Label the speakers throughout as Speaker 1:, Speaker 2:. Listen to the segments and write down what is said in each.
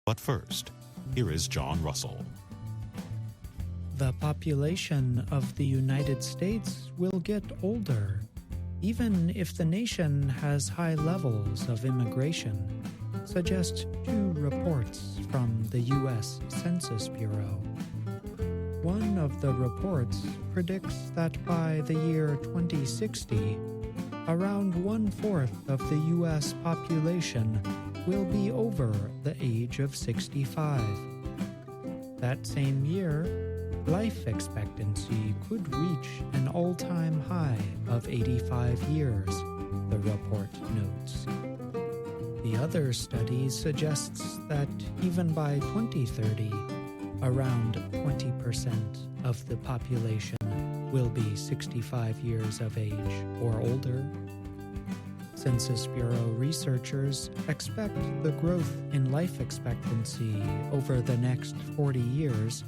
Speaker 1: But first, here is John Russell.
Speaker 2: The population of the United States will get older, even if the nation has high levels of immigration, suggest two reports from the U.S. Census Bureau. One of the reports predicts that by the year 2060, around 1/4 of the U.S. population will be over the age of 65. That same year, life expectancy could reach an all-time high of 85 years, the report notes. The other study suggests that even by 2030, around 20% of the population will be 65 years of age or older. Census Bureau researchers expect the growth in life expectancy over the next 40 years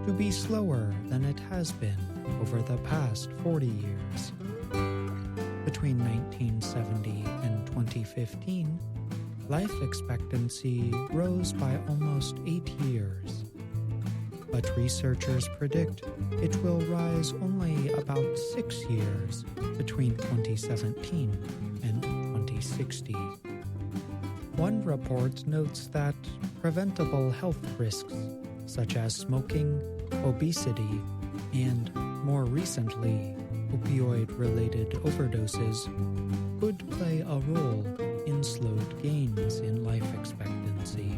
Speaker 2: to be slower than it has been over the past 40 years. Between 1970 and 2015, life expectancy rose by almost 8 years. But researchers predict it will rise only about 6 years between 2017 and 2060. One report notes that preventable health risks, such as smoking, obesity, and, more recently, opioid-related overdoses, could play a role in slowed gains in life expectancy.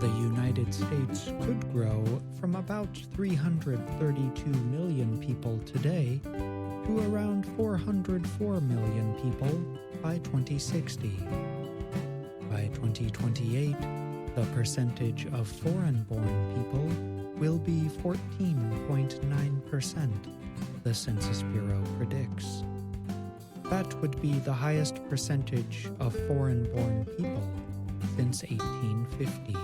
Speaker 2: The United States could grow from about 332 million people today to around 404 million people by 2060. By 2028, the percentage of foreign-born people will be 14.9%, the Census Bureau predicts. That would be the highest percentage of foreign-born people since 1850.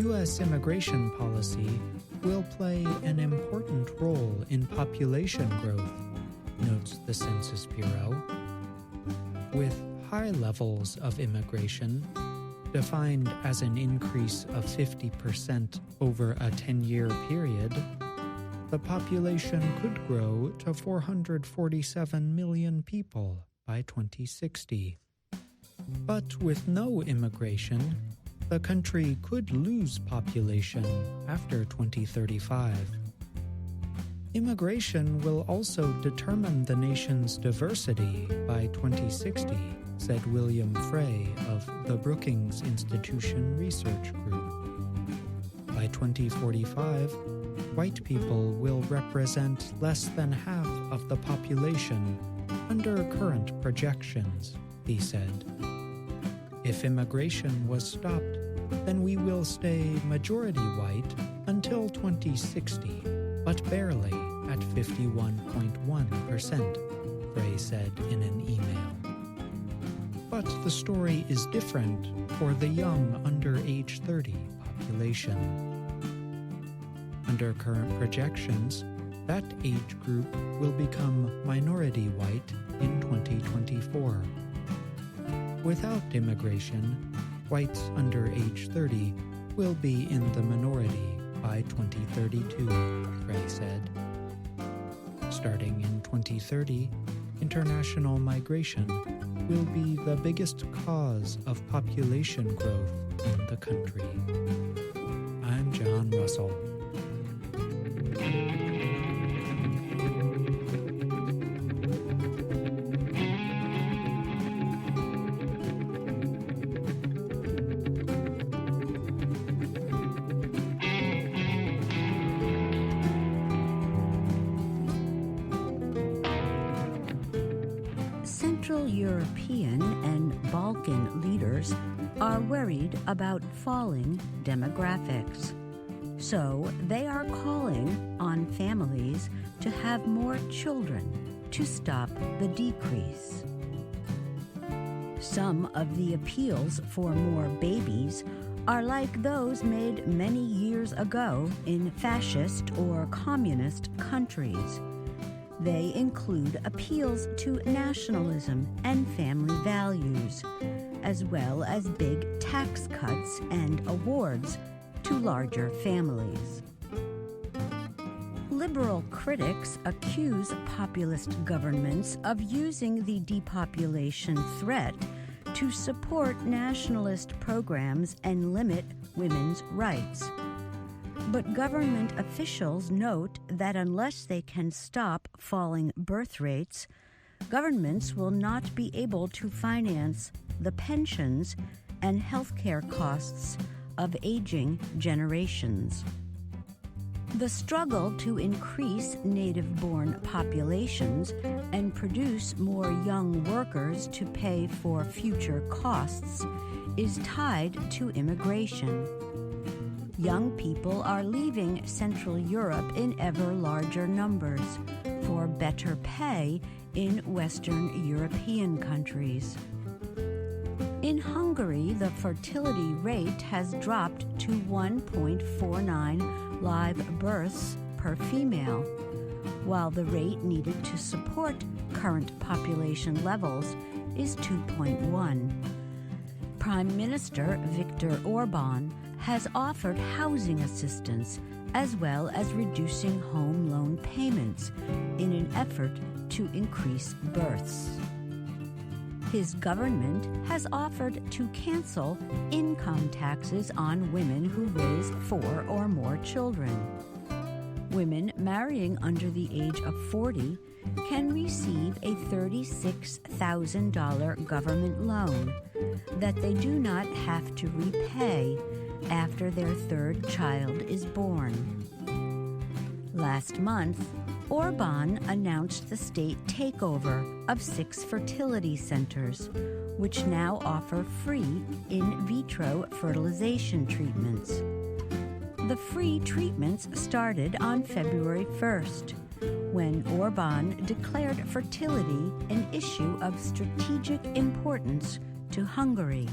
Speaker 2: U.S. immigration policy will play an important role in population growth, notes the Census Bureau. With high levels of immigration, defined as an increase of 50% over a 10-year period, the population could grow to 447 million people by 2060. But with no immigration, the country could lose population after 2035. Immigration will also determine the nation's diversity by 2060, said William Frey of the Brookings Institution Research Group. By 2045, white people will represent less than half of the population under current projections, he said. If immigration was stopped, then we will stay majority white until 2060, but barely at 51.1%, Frey said in an email. But the story is different for the young under age 30 population. Under current projections, that age group will become minority white in 2024. Without immigration, whites under age 30 will be in the minority by 2032, Frey said. Starting in 2030, international migration will be the biggest cause of population growth in the country. I'm John Russell.
Speaker 3: Central European and Balkan leaders are worried about falling demographics. So they are calling on families to have more children to stop the decrease. Some of the appeals for more babies are like those made many years ago in fascist or communist countries. They include appeals to nationalism and family values, as well as big tax cuts and awards to larger families. Liberal critics accuse populist governments of using the depopulation threat to support nationalist programs and limit women's rights. But government officials note that unless they can stop falling birth rates, governments will not be able to finance the pensions and healthcare costs of aging generations. The struggle to increase native-born populations and produce more young workers to pay for future costs is tied to immigration. Young people are leaving Central Europe in ever larger numbers for better pay in Western European countries. In Hungary, the fertility rate has dropped to 1.49 live births per female, while the rate needed to support current population levels is 2.1. Prime Minister Viktor Orban has offered housing assistance as well as reducing home loan payments in an effort to increase births. His government has offered to cancel income taxes on women who raise 4 or more children. Women marrying under the age of 40 can receive a $36,000 government loan that they do not have to repay after their third child is born. Last month, Orban announced the state takeover of 6 fertility centers, which now offer free in vitro fertilization treatments. The free treatments started on February 1st, when Orban declared fertility an issue of strategic importance to Hungary.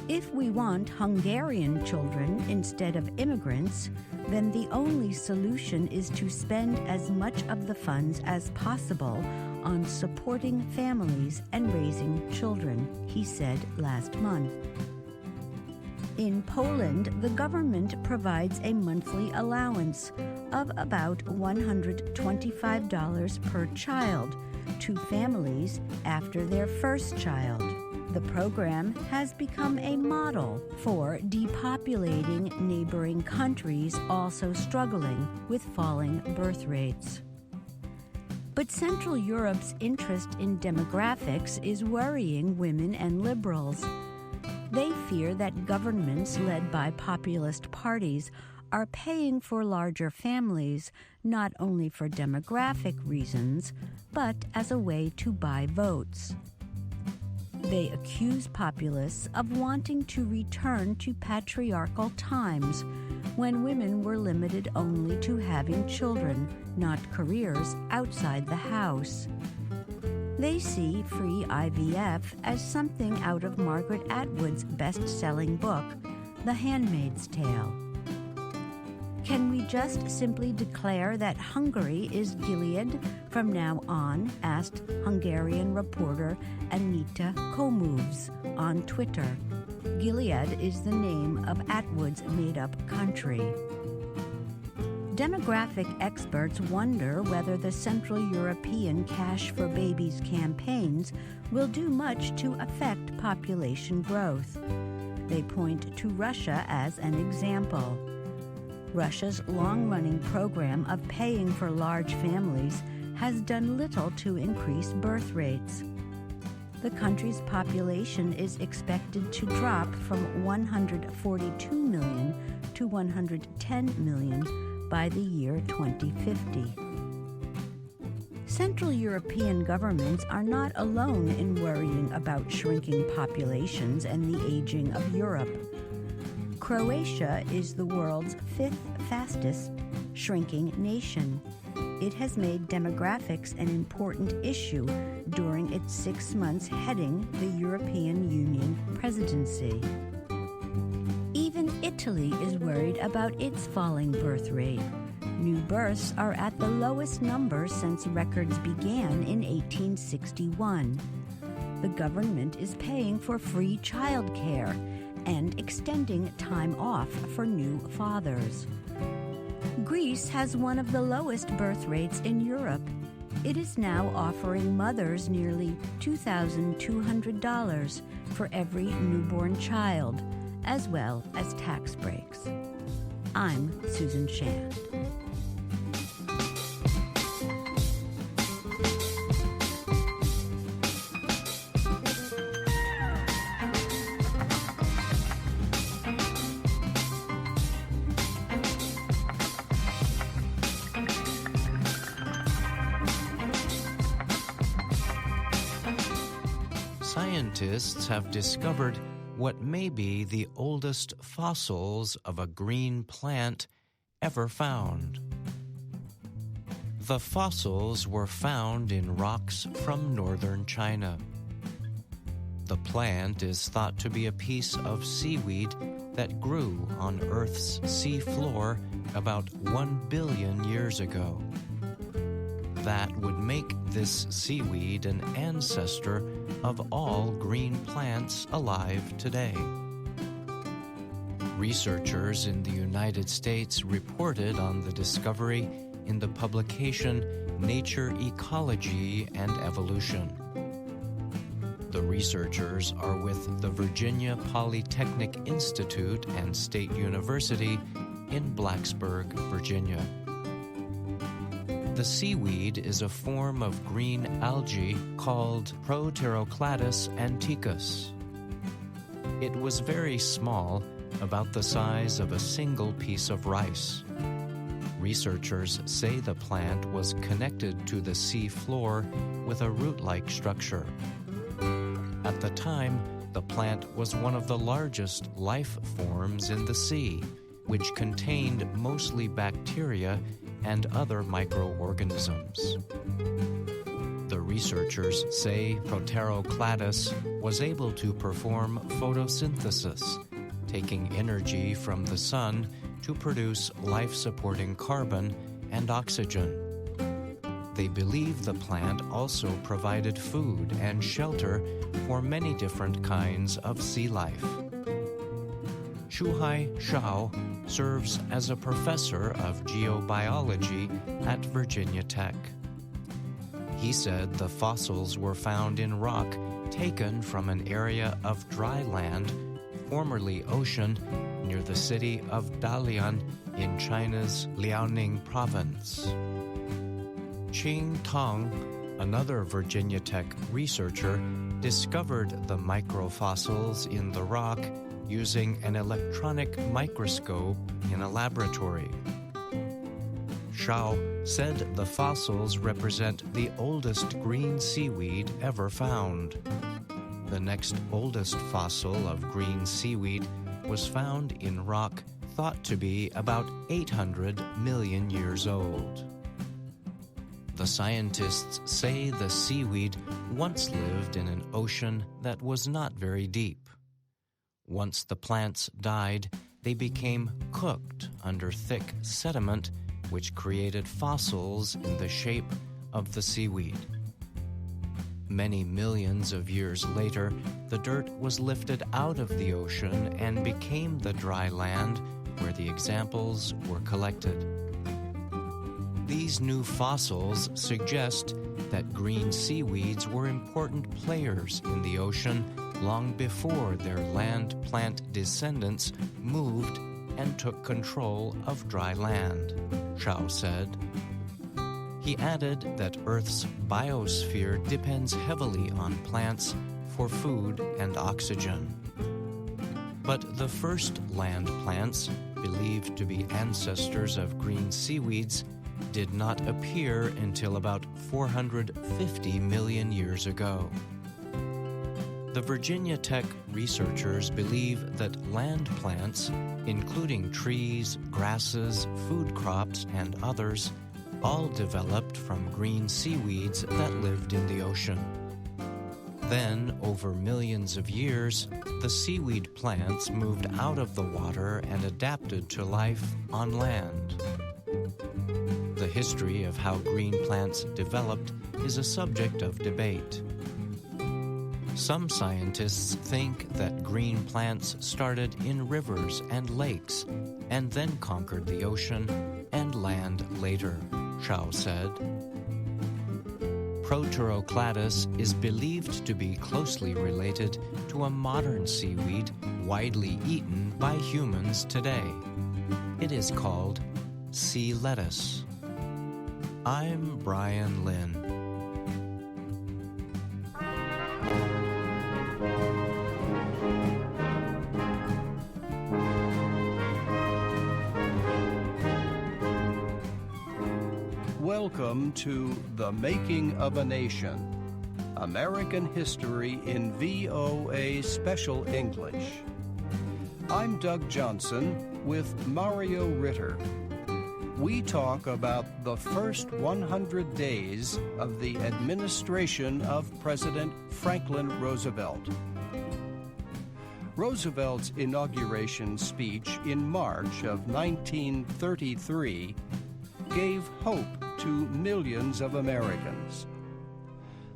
Speaker 3: If we want Hungarian children instead of immigrants, then the only solution is to spend as much of the funds as possible on supporting families and raising children, he said last month. In Poland, the government provides a monthly allowance of about $125 per child to families after their first child. The program has become a model for depopulating neighboring countries also struggling with falling birth rates. But Central Europe's interest in demographics is worrying women and liberals. They fear that governments led by populist parties are paying for larger families not only for demographic reasons, but as a way to buy votes. They accuse populists of wanting to return to patriarchal times when women were limited only to having children, not careers outside the house. They see free IVF as something out of Margaret Atwood's best-selling book, The Handmaid's Tale. Can we just simply declare that Hungary is Gilead from now on? Asked Hungarian reporter Anita Komoves on Twitter. Gilead is the name of Atwood's made-up country. Demographic experts wonder whether the Central European Cash for Babies campaigns will do much to affect population growth. They point to Russia as an example. Russia's long-running program of paying for large families has done little to increase birth rates. The country's population is expected to drop from 142 million to 110 million by the year 2050. Central European governments are not alone in worrying about shrinking populations and the aging of Europe. Croatia is the world's 5th fastest shrinking nation. It has made demographics an important issue during its 6 months heading the European Union presidency. Even Italy is worried about its falling birth rate. New births are at the lowest number since records began in 1861. the government is paying for free childcare and extending time off for new fathers. Greece has one of the lowest birth rates in Europe. It is now offering mothers nearly $2,200 for every newborn child, as well as tax breaks. I'm Susan Shand.
Speaker 4: Scientists have discovered what may be the oldest fossils of a green plant ever found. The fossils were found in rocks from northern China. The plant is thought to be a piece of seaweed that grew on Earth's sea floor about 1 billion years ago. That would make this seaweed an ancestor of all green plants alive today. Researchers in the United States reported on the discovery in the publication Nature, Ecology, and Evolution. The researchers are with the Virginia Polytechnic Institute and State University in Blacksburg, Virginia. The seaweed is a form of green algae called Proterocladus anticus. It was very small, about the size of a single piece of rice. Researchers say the plant was connected to the sea floor with a root-like structure. At the time, the plant was one of the largest life forms in the sea, which contained mostly bacteria and other microorganisms. The researchers say Proterocladus was able to perform photosynthesis, taking energy from the sun to produce life-supporting carbon and oxygen. They believe the plant also provided food and shelter for many different kinds of sea life. Shuhai Shao serves as a professor of geobiology at Virginia Tech. He said the fossils were found in rock taken from an area of dry land, formerly ocean, near the city of Dalian in China's Liaoning province. Qing Tong, another Virginia Tech researcher, discovered the microfossils in the rock using an electronic microscope in a laboratory. Shao said the fossils represent the oldest green seaweed ever found. The next oldest fossil of green seaweed was found in rock thought to be about 800 million years old. The scientists say the seaweed once lived in an ocean that was not very deep. Once the plants died, they became cooked under thick sediment, which created fossils in the shape of the seaweed. Many millions of years later, the dirt was lifted out of the ocean and became the dry land where the examples were collected. These new fossils suggest that green seaweeds were important players in the ocean long before their land plant descendants moved and took control of dry land, Shao said. He added that Earth's biosphere depends heavily on plants for food and oxygen. But the first land plants, believed to be ancestors of green seaweeds, did not appear until about 450 million years ago. The Virginia Tech researchers believe that land plants, including trees, grasses, food crops, and others, all developed from green seaweeds that lived in the ocean. Then, over millions of years, the seaweed plants moved out of the water and adapted to life on land. The history of how green plants developed is a subject of debate. Some scientists think that green plants started in rivers and lakes and then conquered the ocean and land later, Chow said. Proterocladus is believed to be closely related to a modern seaweed widely eaten by humans today. It is called sea lettuce. I'm Brian Lynn.
Speaker 5: Welcome to The Making of a Nation, American History in VOA Special English. I'm Doug Johnson with Mario Ritter. We talk about the first 100 days of the administration of President Franklin Roosevelt. Roosevelt's inauguration speech in March of 1933 gave hope to millions of Americans.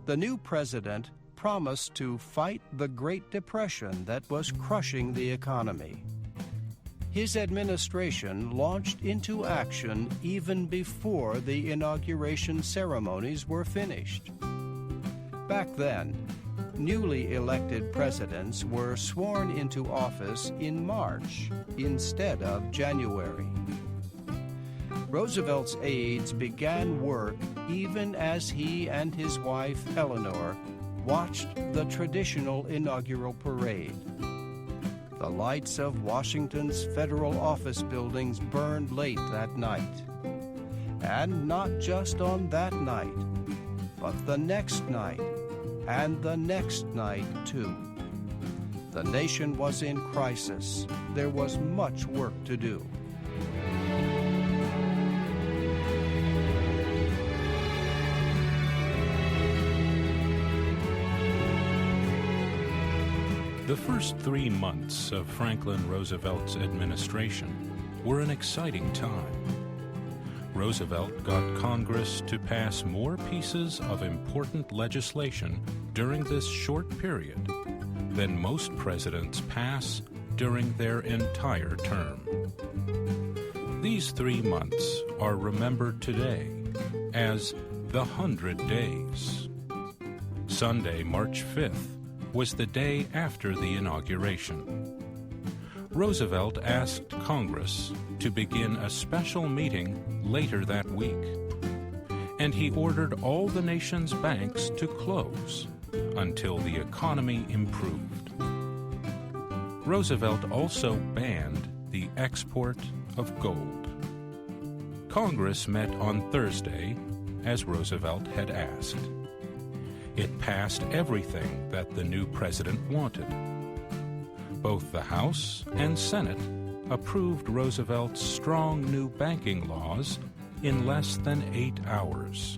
Speaker 5: The new president promised to fight the Great Depression that was crushing the economy. His administration launched into action even before the inauguration ceremonies were finished. Back then, newly elected presidents were sworn into office in March instead of January. Roosevelt's aides began work even as he and his wife, Eleanor, watched the traditional inaugural parade. The lights of Washington's federal office buildings burned late that night. And not just on that night, but the next night, and the next night, too. The nation was in crisis. There was much work to do.
Speaker 1: The first 3 months of Franklin Roosevelt's administration were an exciting time. Roosevelt got Congress to pass more pieces of important legislation during this short period than most presidents pass during their entire term. These 3 months are remembered today as the 100 Days. Sunday, March 5th, was the day after the inauguration. Roosevelt asked Congress to begin a special meeting later that week, and he ordered all the nation's banks to close until the economy improved. Roosevelt also banned the export of gold. Congress met on Thursday, as Roosevelt had asked. It passed everything that the new president wanted. Both the House and Senate approved Roosevelt's strong new banking laws in less than 8 hours.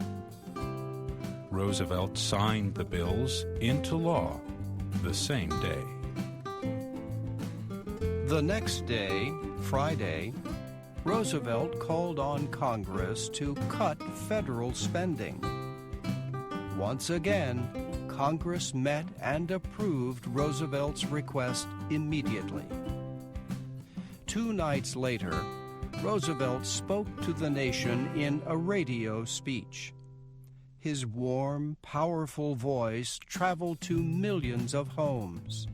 Speaker 1: Roosevelt signed the bills into law the same day.
Speaker 5: The next day, Friday, Roosevelt called on Congress to cut federal spending. Once again, Congress met and approved Roosevelt's request immediately. 2 nights later, Roosevelt spoke to the nation in a radio speech. His warm, powerful voice traveled to millions of homes.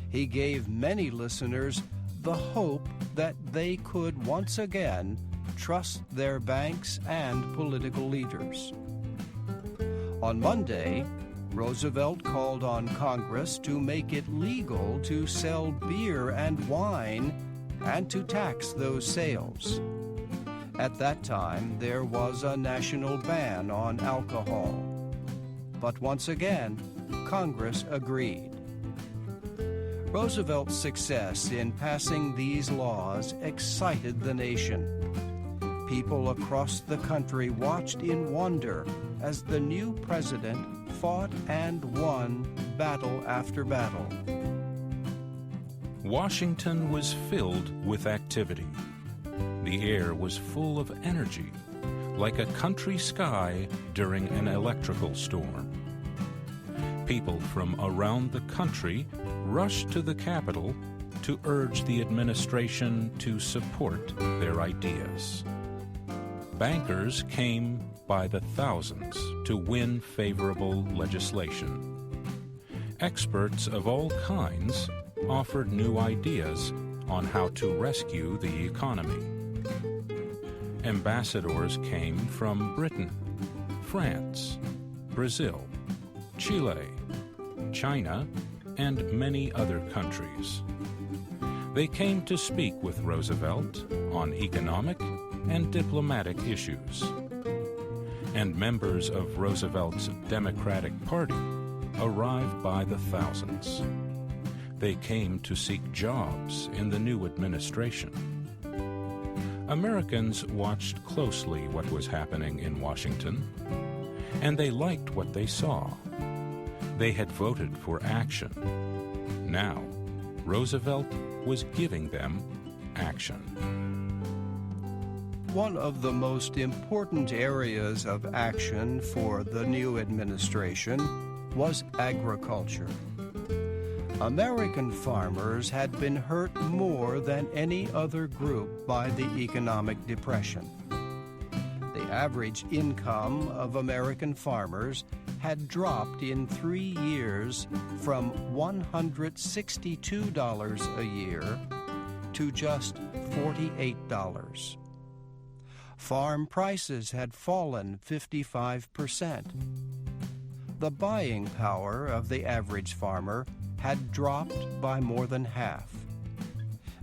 Speaker 5: He gave many listeners the hope that they could once again trust their banks and political leaders. On Monday, Roosevelt called on Congress to make it legal to sell beer and wine and to tax those sales. At that time, there was a national ban on alcohol. But once again, Congress agreed. Roosevelt's success in passing these laws excited the nation. People across the country watched in wonder as the new president fought and won battle after battle.
Speaker 1: Washington was filled with activity. The air was full of energy, like a country sky during an electrical storm. People from around the country rushed to the Capitol to urge the administration to support their ideas. Bankers came by the thousands to win favorable legislation. Experts of all kinds offered new ideas on how to rescue the economy. Ambassadors came from Britain, France, Brazil, Chile, China, and many other countries. They came to speak with Roosevelt on economic and diplomatic issues. And members of Roosevelt's Democratic Party arrived by the thousands. They came to seek jobs in the new administration. Americans watched closely what was happening in Washington, and they liked what they saw. They had voted for action. Now, Roosevelt was giving them action.
Speaker 5: One of the most important areas of action for the new administration was agriculture. American farmers had been hurt more than any other group by the economic depression. The average income of American farmers had dropped in 3 years from $162 a year to just $48. Farm prices had fallen 55%. The buying power of the average farmer had dropped by more than half.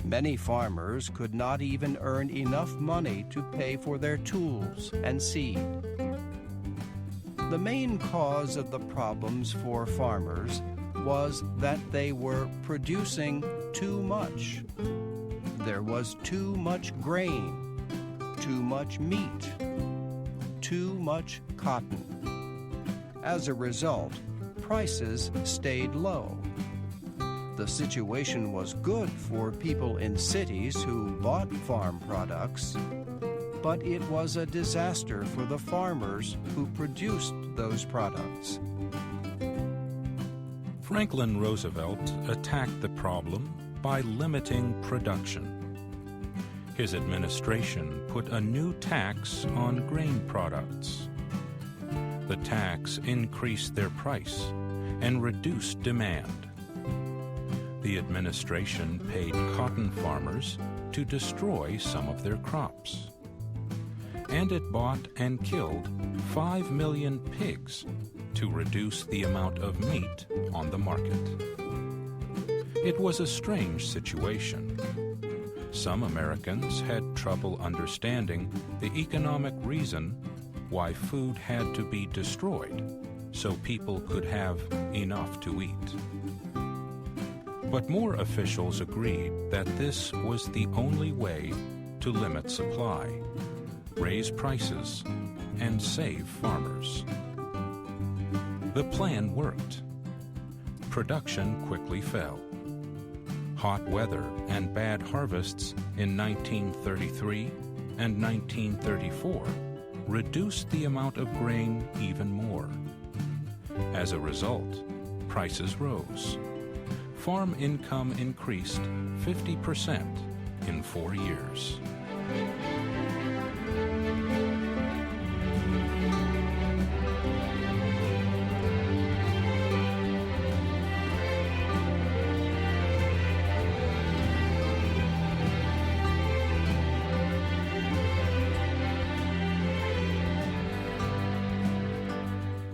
Speaker 5: Many farmers could not even earn enough money to pay for their tools and seed. The main cause of the problems for farmers was that they were producing too much. There was too much grain, too much meat, too much cotton. As a result, prices stayed low. The situation was good for people in cities who bought farm products, but it was a disaster for the farmers who produced those products.
Speaker 1: Franklin Roosevelt attacked the problem by limiting production. His administration put a new tax on grain products. The tax increased their price and reduced demand. The administration paid cotton farmers to destroy some of their crops. And it bought and killed 5 million pigs to reduce the amount of meat on the market. It was a strange situation. Some Americans had trouble understanding the economic reason why food had to be destroyed so people could have enough to eat. But more officials agreed that this was the only way to limit supply, raise prices, and save farmers. The plan worked. Production quickly fell. Hot weather and bad harvests in 1933 and 1934 reduced the amount of grain even more. As a result, prices rose. Farm income increased 50% in 4 years.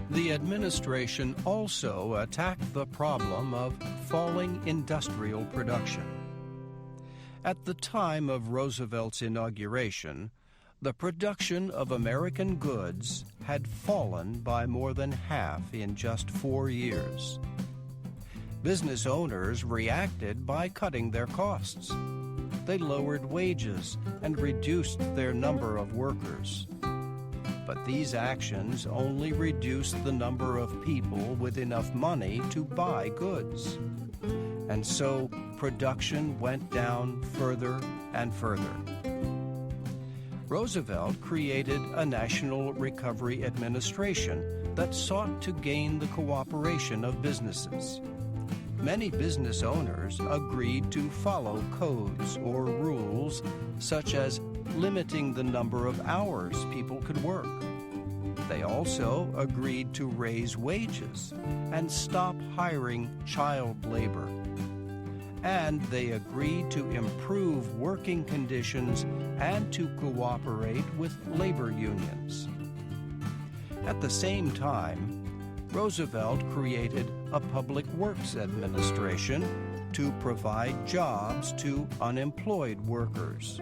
Speaker 5: The administration also attacked the problem of falling industrial production. At the time of Roosevelt's inauguration, the production of American goods had fallen by more than half in just 4 years. Business owners reacted by cutting their costs. They lowered wages and reduced their number of workers. But these actions only reduced the number of people with enough money to buy goods. And so production went down further and further. Roosevelt created a National Recovery Administration that sought to gain the cooperation of businesses. Many business owners agreed to follow codes or rules, such as limiting the number of hours people could work. They also agreed to raise wages and stop hiring child labor. And they agreed to improve working conditions and to cooperate with labor unions. At the same time, Roosevelt created a public works administration to provide jobs to unemployed workers.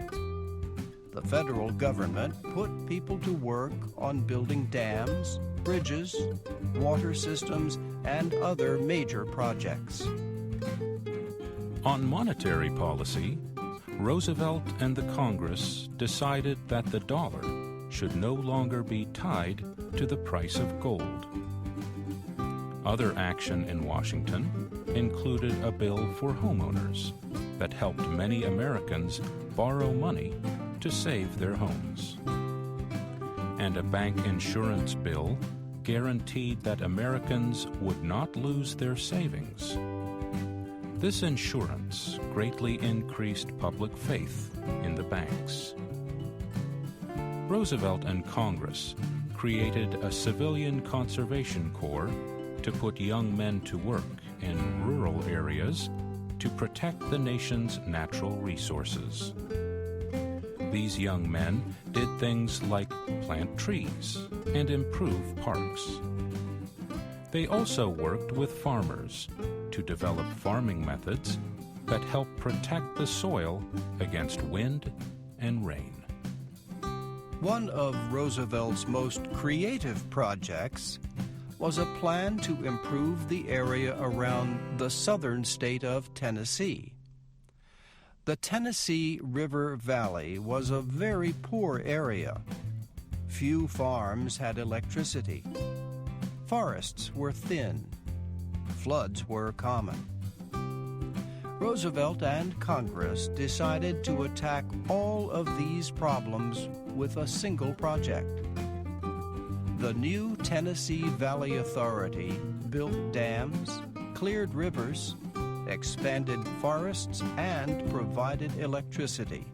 Speaker 5: The federal government put people to work on building dams, bridges, water systems, and other major projects.
Speaker 1: On monetary policy, Roosevelt and the Congress decided that the dollar should no longer be tied to the price of gold. Other action in Washington included a bill for homeowners that helped many Americans borrow money to save their homes. And a bank insurance bill guaranteed that Americans would not lose their savings. This insurance greatly increased public faith in the banks. Roosevelt and Congress created a civilian conservation corps to put young men to work in rural areas to protect the nation's natural resources. These young men did things like plant trees and improve parks. They also worked with farmers to develop farming methods that help protect the soil against wind and rain.
Speaker 5: One of Roosevelt's most creative projects was a plan to improve the area around the southern state of Tennessee. The Tennessee River Valley was a very poor area. Few farms had electricity. Forests were thin. Floods were common. Roosevelt and Congress decided to attack all of these problems with a single project. The new Tennessee Valley Authority built dams, cleared rivers, expanded forests, and provided electricity.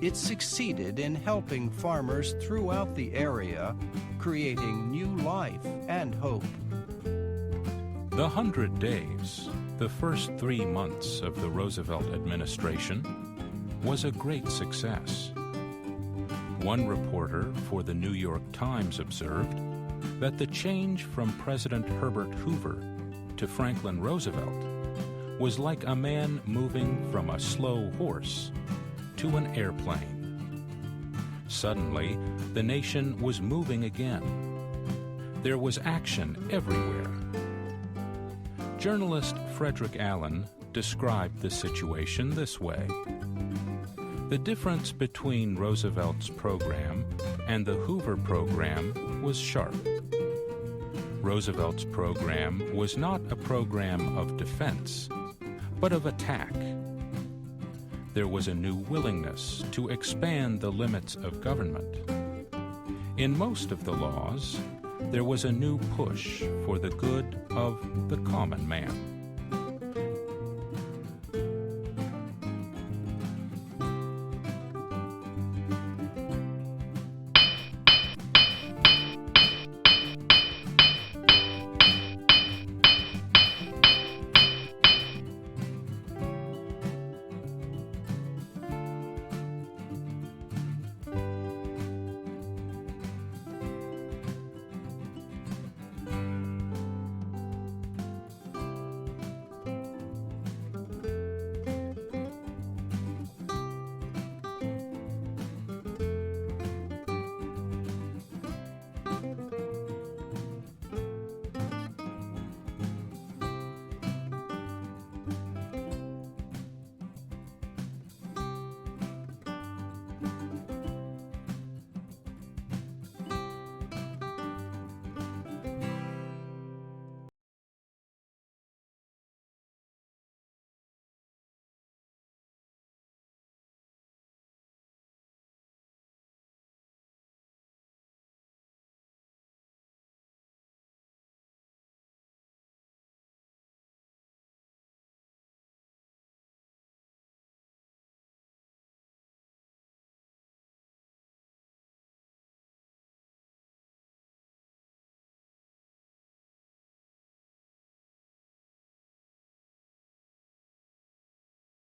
Speaker 5: It succeeded in helping farmers throughout the area, creating new life and hope.
Speaker 1: The 100 Days, the first 3 months of the Roosevelt administration, was a great success. One reporter for the New York Times observed that the change from President Herbert Hoover to Franklin Roosevelt was like a man moving from a slow horse to an airplane. Suddenly, the nation was moving again. There was action everywhere. Journalist Frederick Allen described the situation this way. The difference between Roosevelt's program and the Hoover program was sharp. Roosevelt's program was not a program of defense, but of attack. There was a new willingness to expand the limits of government. In most of the laws, there was a new push for the good of the common man.